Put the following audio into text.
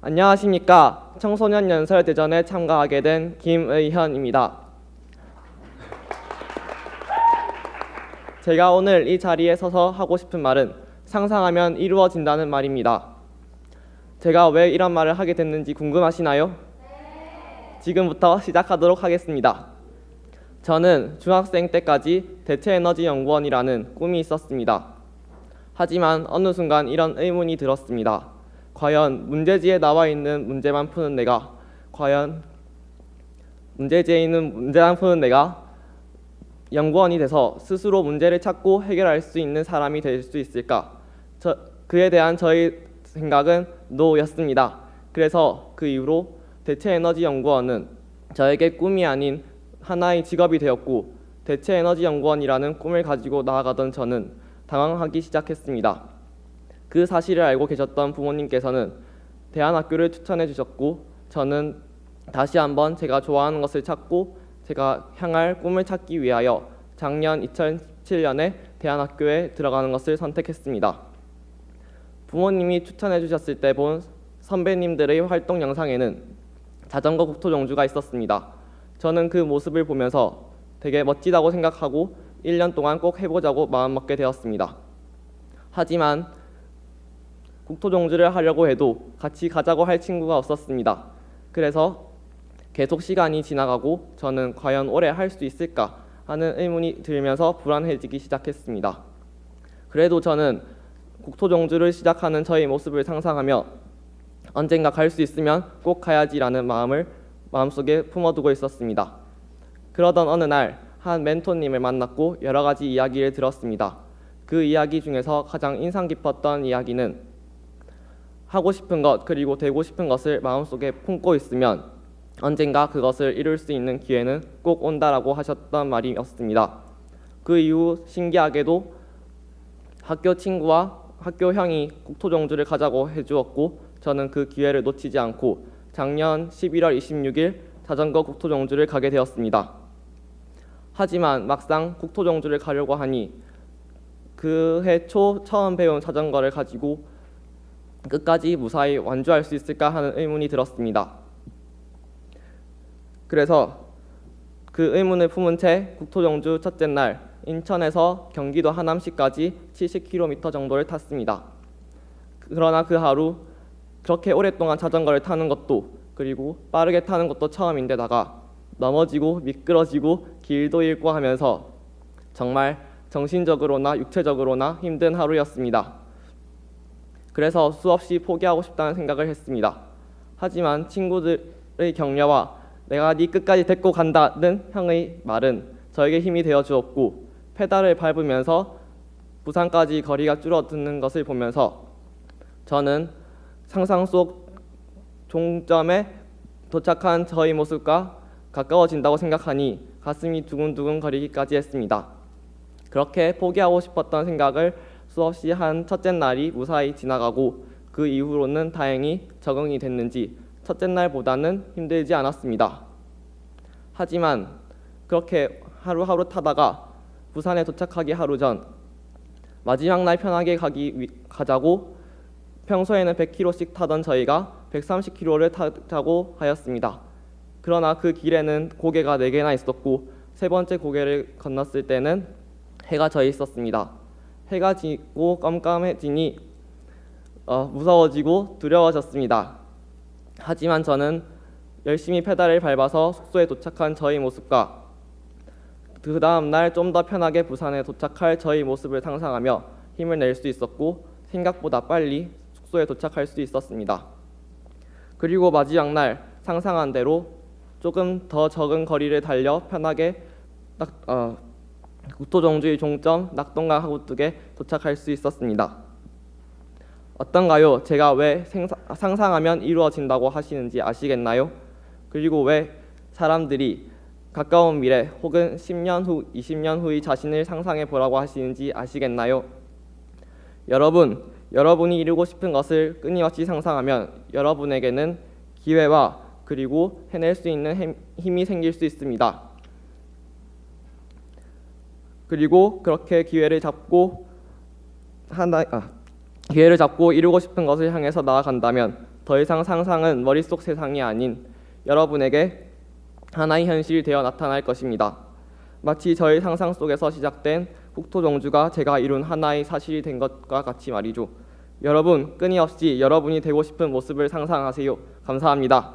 안녕하십니까. 청소년 연설 대전에 참가하게 된 김의현입니다. 제가 오늘 이 자리에 서서 하고 싶은 말은 상상하면 이루어진다는 말입니다. 제가 왜 이런 말을 하게 됐는지 궁금하시나요? 지금부터 시작하도록 하겠습니다. 저는 중학생 때까지 대체에너지연구원이라는 꿈이 있었습니다. 하지만 어느 순간 이런 의문이 들었습니다. 과연 문제지에 나와 있는 문제만 푸는 내가 연구원이 돼서 스스로 문제를 찾고 해결할 수 있는 사람이 될 수 있을까? 그에 대한 저의 생각은 NO였습니다. 그래서 그 이후로 대체에너지연구원은 저에게 꿈이 아닌 하나의 직업이 되었고, 대체에너지연구원이라는 꿈을 가지고 나아가던 저는 당황하기 시작했습니다. 그 사실을 알고 계셨던 부모님께서는 대안학교를 추천해 주셨고, 저는 다시 한번 제가 좋아하는 것을 찾고 제가 향할 꿈을 찾기 위하여 작년 2017년에 대안학교에 들어가는 것을 선택했습니다. 부모님이 추천해 주셨을 때 본 선배님들의 활동 영상에는 자전거 국토종주가 있었습니다. 저는 그 모습을 보면서 되게 멋지다고 생각하고 1년 동안 꼭 해보자고 마음먹게 되었습니다. 하지만 국토종주를 하려고 해도 같이 가자고 할 친구가 없었습니다. 그래서 계속 시간이 지나가고 저는 과연 올해 할 수 있을까 하는 의문이 들면서 불안해지기 시작했습니다. 그래도 저는 국토종주를 시작하는 저의 모습을 상상하며 언젠가 갈 수 있으면 꼭 가야지라는 마음을 마음속에 품어두고 있었습니다. 그러던 어느 날 한 멘토님을 만났고 여러 가지 이야기를 들었습니다. 그 이야기 중에서 가장 인상 깊었던 이야기는 하고 싶은 것 그리고 되고 싶은 것을 마음속에 품고 있으면 언젠가 그것을 이룰 수 있는 기회는 꼭 온다라고 하셨던 말이었습니다. 그 이후 신기하게도 학교 친구와 학교 형이 국토종주를 가자고 해주었고, 저는 그 기회를 놓치지 않고 작년 11월 26일 자전거 국토종주를 가게 되었습니다. 하지만 막상 국토종주를 가려고 하니 그해 초 처음 배운 자전거를 가지고 끝까지 무사히 완주할 수 있을까 하는 의문이 들었습니다. 그래서 그 의문을 품은 채 국토종주 첫째 날 인천에서 경기도 하남시까지 70km 정도를 탔습니다. 그러나 그 하루 그렇게 오랫동안 자전거를 타는 것도 그리고 빠르게 타는 것도 처음인데다가 넘어지고 미끄러지고 길도 잃고 하면서 정말 정신적으로나 육체적으로나 힘든 하루였습니다. 그래서 수없이 포기하고 싶다는 생각을 했습니다. 하지만 친구들의 격려와 내가 네 끝까지 데리고 간다는 형의 말은 저에게 힘이 되어 주었고, 페달을 밟으면서 부산까지 거리가 줄어드는 것을 보면서 저는 상상 속 종점에 도착한 저의 모습과 가까워진다고 생각하니 가슴이 두근두근 거리기까지 했습니다. 그렇게 포기하고 싶었던 생각을 수없이 한 첫째 날이 무사히 지나가고 그 이후로는 다행히 적응이 됐는지 첫째 날보다는 힘들지 않았습니다. 하지만 그렇게 하루하루 타다가 부산에 도착하기 하루 전 마지막 날 편하게 가자고 평소에는 100km씩 타던 저희가 130km를 타자고 하였습니다. 그러나 그 길에는 고개가 4개나 있었고 세 번째 고개를 건넜을 때는 해가 져 있었습니다. 해가 지고 깜깜해지니 무서워지고 두려워졌습니다. 하지만 저는 열심히 페달을 밟아서 숙소에 도착한 저의 모습과 그 다음 날 좀 더 편하게 부산에 도착할 저의 모습을 상상하며 힘을 낼 수 있었고 생각보다 빨리 숙소에 도착할 수 있었습니다. 그리고 마지막 날 상상한 대로 조금 더 적은 거리를 달려 편하게 국토종주의 종점 낙동강 하구뚝에 도착할 수 있었습니다. 어떤가요? 제가 왜 상상하면 이루어진다고 하시는지 아시겠나요? 그리고 왜 사람들이 가까운 미래 혹은 10년 후, 20년 후의 자신을 상상해 보라고 하시는지 아시겠나요? 여러분이 이루고 싶은 것을 끊임없이 상상하면 여러분에게는 기회와 그리고 해낼 수 있는 힘이 생길 수 있습니다. 그리고 그렇게 기회를 잡고 이루고 싶은 것을 향해서 나아간다면 더 이상 상상은 머릿속 세상이 아닌 여러분에게 하나의 현실이 되어 나타날 것입니다. 마치 저의 상상 속에서 시작된 국토종주가 제가 이룬 하나의 사실이 된 것과 같이 말이죠. 여러분, 끊임없이 여러분이 되고 싶은 모습을 상상하세요. 감사합니다.